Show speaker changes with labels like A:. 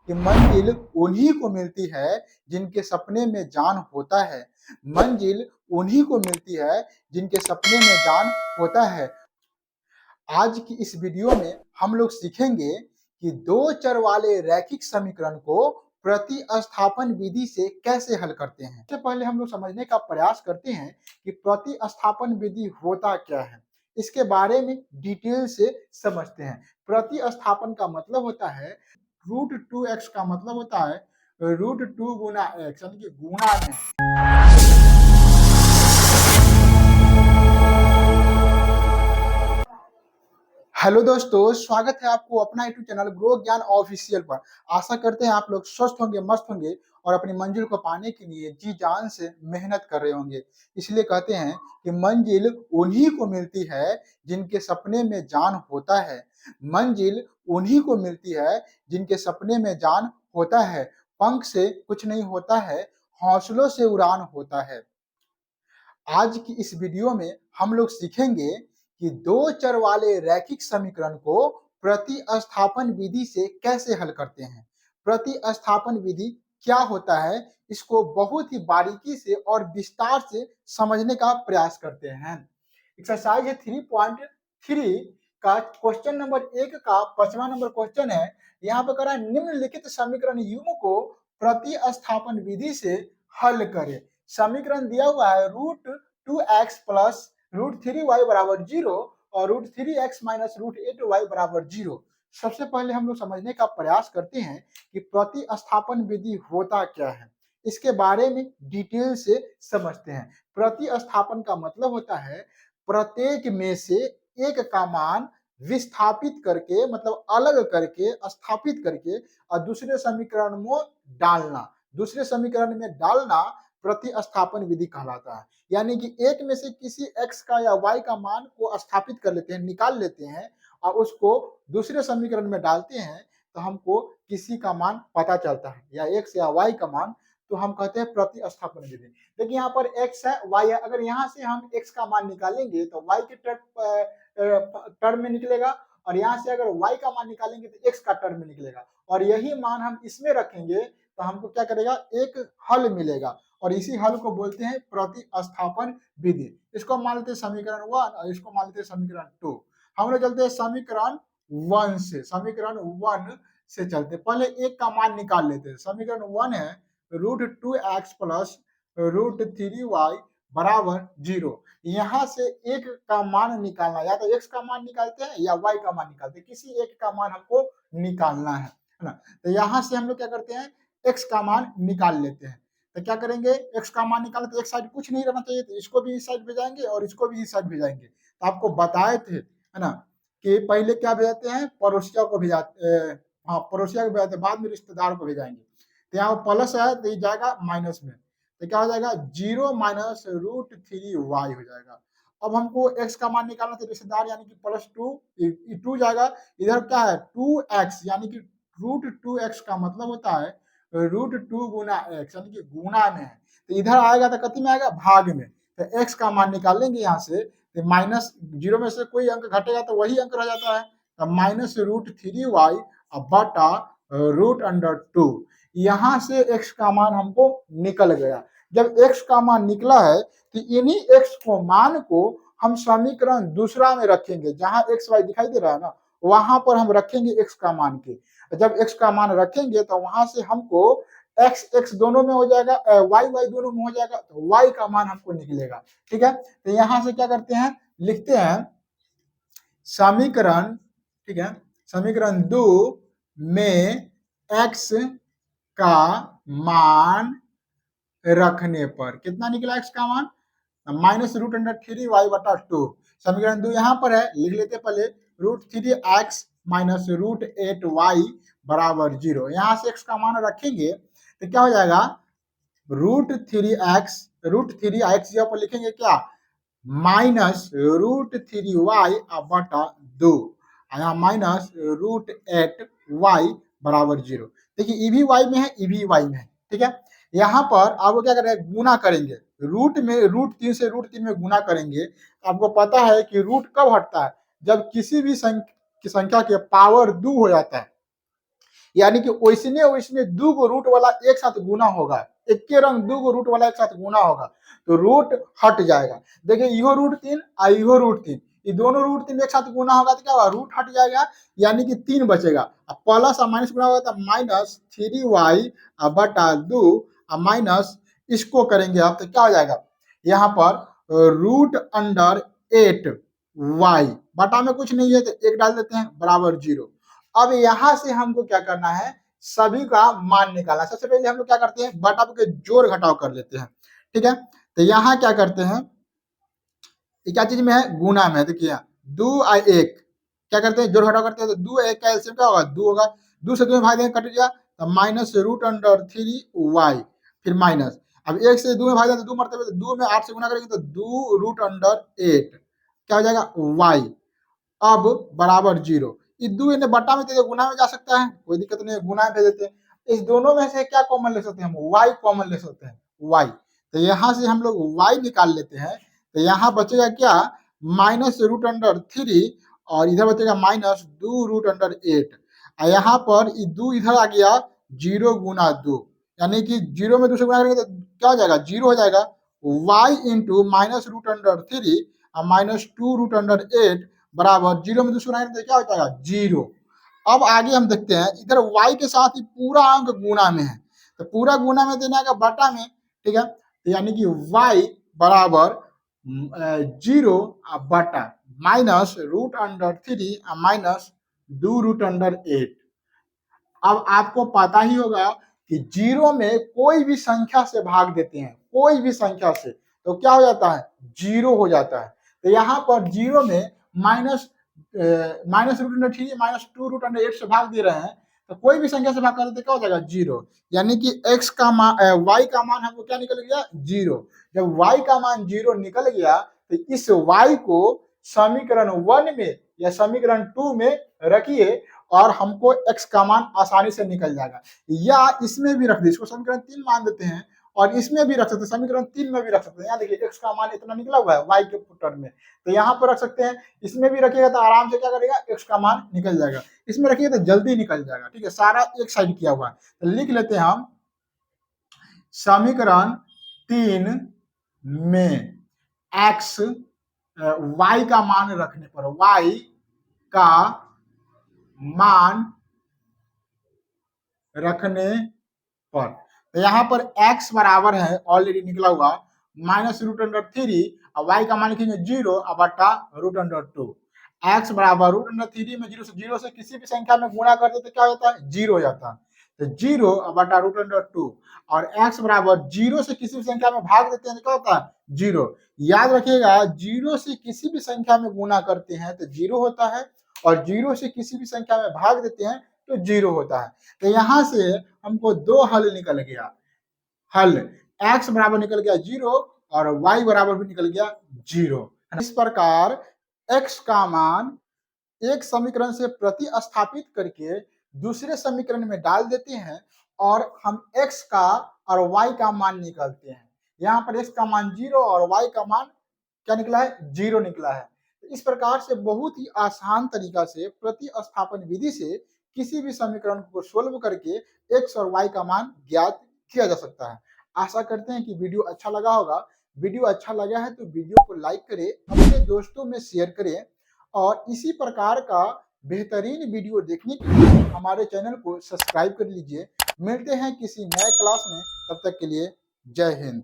A: कि मंजिल उन्हीं को मिलती है जिनके सपने में जान होता है। मंजिल उन्हीं को मिलती है जिनके सपने में जान होता है। आज की इस वीडियो में हम लोग सीखेंगे कि दो चर वाले रैखिक समीकरण को प्रतिस्थापन विधि से कैसे हल करते हैं। सबसे पहले हम लोग समझने का प्रयास करते हैं कि प्रतिस्थापन विधि होता क्या है। इसके बारे में डिटेल से समझते हैं। प्रतिस्थापन का मतलब होता है √2x का मतलब होता है √2 गुना x यानी कि गुणा में। हेलो दोस्तों, स्वागत है आपको अपना यूट्यूब चैनल ग्रो ज्ञान ऑफिशियल पर। आशा करते हैं आप लोग स्वस्थ होंगे, मस्त होंगे और अपनी मंजिल को पाने के लिए जी जान से मेहनत कर रहे होंगे। इसलिए कहते हैं कि मंजिल उन्हीं को मिलती है जिनके सपने में जान होता है। मंजिल उन्हीं को मिलती है जिनके सपने में जान होता है। पंख से कुछ नहीं होता है, हौसलों से उड़ान होता है। आज की इस वीडियो में हम लोग सीखेंगे कि दो चर वाले रैखिक समीकरण को प्रतिस्थापन विधि से कैसे हल करते हैं। प्रतिस्थापन विधि क्या होता है, इसको बहुत ही बारीकी से और विस्तार से समझने का प्रयास करते हैं। एक्सरसाइज है 3.3 का क्वेश्चन नंबर 1 का 5वां नंबर क्वेश्चन है। यहाँ पे कह रहा है निम्नलिखित समीकरण यू को प्रतिस्थापन विधि से हल करें। समीकरण दिया हुआ है √2x प्लस √3y बराबर 0 और √3x माइनस √8y बराबर 0। सबसे पहले हम लोग समझने का प्रयास करते हैं कि प्रतिस्थापन विधि होता क्या है। इसके बारे में डिटेल से समझते हैं। प्रतिस्थापन का मतलब होता है प्रत्येक में से एक का मान विस्थापित करके, मतलब अलग करके, स्थापित करके और दूसरे समीकरण में डालना। दूसरे समीकरण में डालना प्रतिस्थापन विधि कहलाता है। यानी कि एक में से किसी x का या y का मान को स्थापित कर लेते हैं, निकाल लेते हैं और उसको दूसरे समीकरण में डालते हैं तो हमको किसी का मान पता चलता है, या x या y का मान, तो हम कहते हैं प्रतिस्थापन विधि। देखिए यहाँ पर x है, y है। अगर यहाँ से हम x का मान निकालेंगे तो y के टर्म में निकलेगा और यहाँ से अगर y का मान निकालेंगे तो x का टर्म में निकलेगा और यही मान हम इसमें रखेंगे तो हमको क्या करेगा, एक हल मिलेगा और इसी हल को बोलते हैं प्रतिस्थापन विधि। इसको मान लेते हैं समीकरण 1 और इसको मान लेते हैं समीकरण 2। हम लोग चलते हैं समीकरण 1 से। समीकरण 1 से चलते पहले एक का मान निकाल लेते हैं। समीकरण 1 है √2x प्लस √3y बराबर 0। यहाँ से एक का मान निकालना, या तो x का मान निकालते हैं या y का मान निकालते हैं, किसी एक का मान हमको निकालना है ना। तो यहाँ से हम लोग क्या करते हैं, x का मान निकाल लेते हैं। तो क्या करेंगे, x का मान निकाले तो एक साइड कुछ नहीं रहना चाहिए, तो इसको भी इस साइड भेजाएंगे और इसको भी इस साइड भेजाएंगे। तो आपको बताए थे है ना कि पहले क्या भेजाते हैं, पड़ोसिया को भेजाते, हाँ पड़ोसिया को भेजाते, बाद में रिश्तेदार को भेजाएंगे। तो यहाँ प्लस है तो ये जाएगा माइनस में, तो क्या हो जाएगा 0 माइनस √3y हो जाएगा। अब हमको x का मान निकालना था, रिश्तेदार यानी कि +2, 2 जाएगा। इधर क्या है 2x, यानी कि √2x का मतलब होता है √2 गुना x, यानी कि गुणा में है। तो इधर आएगा तो कति में आएगा, भाग में। तो x का मान निकालेंगे यहाँ से, तो माइनस 0 में से कोई अंक घटेगा तो वही अंक रह जाता है, तो माइनस √3y बटा √2। यहाँ से x का मान हमको निकल गया। जब x का मान निकला है तो इन्हीं x को मान को हम समीकरण दूसरा में रखेंगे, जहां x y दिखाई दे रहा है ना, वहां पर हम रखेंगे x का मान के। जब x का मान रखेंगे तो वहां से हमको x x दोनों में हो जाएगा, y y दोनों में हो जाएगा, तो y का मान हमको निकलेगा। ठीक है, तो यहां से क्या करते हैं, लिखते हैं समीकरण, ठीक है, समीकरण 2 में x का मान रखने पर कितना निकला x का मान, -√3y बटा 2। समीकरण 2 यहाँ पर है, लिख लेते पहले √3x माइनस √8y बराबर 0। यहाँ से x का मान रखेंगे तो क्या हो जाएगा, √3x यहाँ पर लिखेंगे क्या, माइनस √3y बटा 2, यहाँ माइनस √8y बराबर 0। देखिए ई भी y में है, ई भी y में है। ठीक है, यहाँ पर आपको क्या करेंगे, गुना करेंगे, रूट में √3 से √3 में गुना करेंगे। आपको पता है कि रूट कब हटता है, जब किसी भी संख्या के पावर 2 हो जाता है। यानी कि वैसने वैसने दू गो रूट वाला एक साथ गुना होगा, एक के रंग दू गो रूट वाला एक साथ गुना होगा तो रूट हट जाएगा। देखिए इहो रूट 3 और इहो रूट 3, ये दोनों रूट 3 एक साथ गुना होगा तो क्या होगा, रूट हट जाएगा, यानी कि 3 बचेगा। अब प्लस और माइनस गुना होगा तो माइनस 3y बटा 2 माइनस इसको करेंगे आप तो क्या हो जाएगा, यहाँ पर रूट अंडर 8y बटा में कुछ नहीं है तो 1 डाल देते हैं बराबर 0। अब यहाँ से हमको क्या करना है, सभी का मान निकालना। सबसे पहले हम लोग क्या करते हैं, बटा के जोड़ घटाव कर लेते हैं, ठीक है। तो यहाँ क्या करते हैं, ये क्या चीज में है, गुना में है। देखिए यहाँ 2 और 1 क्या करते हैं, जोड़ घटाव करते हैं तो 2 1 का एलसीएम क्या होगा, 2 होगा। 2 से 2 में भाग देंगे कट गया तो माइनस रूट अंडर 3y फिर माइनस। अब 1 से 2 में भाग देंगे तो 2 मरते हुए 2 में 8 से गुना करेंगे तो 2 रूट अंडर 8 क्या हो जाएगा y, अब बराबर 0। ये 2 इन्हें बटा में तो गुना में जा सकता है, कोई दिक्कत नहीं है, गुना में भेज देते हैं। इस दोनों में से क्या कॉमन ले सकते हैं, हम y कॉमन ले सकते हैं, y। तो यहाँ से हम लोग y निकाल लेते हैं तो यहाँ बचेगा क्या, माइनस रूट अंडर 3 और इधर बचेगा माइनस 2 रूट अंडर 8। और यहाँ पर ये 2 इधर आ गया 0 गुना 2, यानी कि 0 में 2 से गुना करेंगे तो क्या हो जाएगा, 0 हो जाएगा। y into minus root under 3 और माइनस 2 रूट अंडर 8 बराबर 0 में 2 से गुना करेंगे तो क्या हो जाएगा, 0। अब आगे हम देखते हैं, इधर y के साथ ही पूरा अंक गुना में है तो पूरा गुना में देना है बटा में, ठीक है। तो यानी कि y बराबर 0 बटा minus root under 3 minus 2 root under 8। अब आपको पता ही होगा कि 0 में कोई भी संख्या से भाग देते हैं, कोई भी संख्या से तो क्या हो जाता है, 0 हो जाता है। तो यहाँ पर 0 में minus root under 3 minus 2 root under 8 से भाग दे रहे हैं तो कोई भी संख्या से भाग कर देते क्या हो जाएगा, 0। यानी कि x का मान y का मान हमको क्या निकल गया, 0। जब y का मान 0 निकल गया तो इस y को समीकरण 1 में या समीकरण 2 में रखिए और हमको x का मान आसानी से निकल जाएगा। या इसमें भी रख दे, इसको समीकरण 3 मान देते हैं और इसमें भी रख सकते हैं, समीकरण 3 में भी रख सकते हैं। यहाँ देखिए x का मान इतना निकला हुआ है y के टर्म में, तो यहाँ पर रख सकते हैं। इसमें भी रखिएगा तो आराम से क्या करेगा, x का मान निकल जाएगा। इसमें रखिएगा तो जल्दी निकल जाएगा, ठीक है। सारा एक साइड किया हुआ है तो लिख लेते हैं हम, समीकरण 3 में x y का मान रखने पर, y का मान रखने पर, तो यहाँ पर x बराबर है ऑलरेडी निकला हुआ माइनस रूट अंडर 3 और y का मान लिखेंगे 0 बटा रूट अंडर 2। x बराबर रूट अंडर 3 में 0 से किसी भी संख्या में गुणा कर देते क्या होता है, 0 हो जाता है। तो 0 बटा रूट अंडर 2 और x बराबर 0 से किसी भी संख्या में भाग देते हैं तो क्या होता है, 0। याद रखिएगा 0 से किसी भी संख्या में गुणा करते हैं तो 0 होता है और 0 से किसी भी संख्या में भाग देते हैं तो 0 होता है। तो यहाँ से हमको दो हल निकल गया, हल x बराबर निकल गया 0 और y बराबर भी निकल गया 0। इस प्रकार x का मान एक समीकरण से प्रतिस्थापित करके दूसरे समीकरण में डाल देते हैं और हम x का और y का मान निकालते हैं। यहाँ पर x का मान 0 और y का मान क्या निकला है, 0 निकला है। इस प्रकार से बहुत ही आसान तरीका से प्रतिस्थापन विधि से किसी भी समीकरण को सोल्व करके x और y का मान ज्ञात किया जा सकता है। आशा करते हैं कि वीडियो अच्छा लगा होगा। वीडियो अच्छा लगा है तो वीडियो को लाइक करें, अपने दोस्तों में शेयर करें और इसी प्रकार का बेहतरीन वीडियो देखने के लिए हमारे चैनल को सब्सक्राइब कर लीजिए। मिलते हैं किसी नए क्लास में, तब तक के लिए जय हिंद।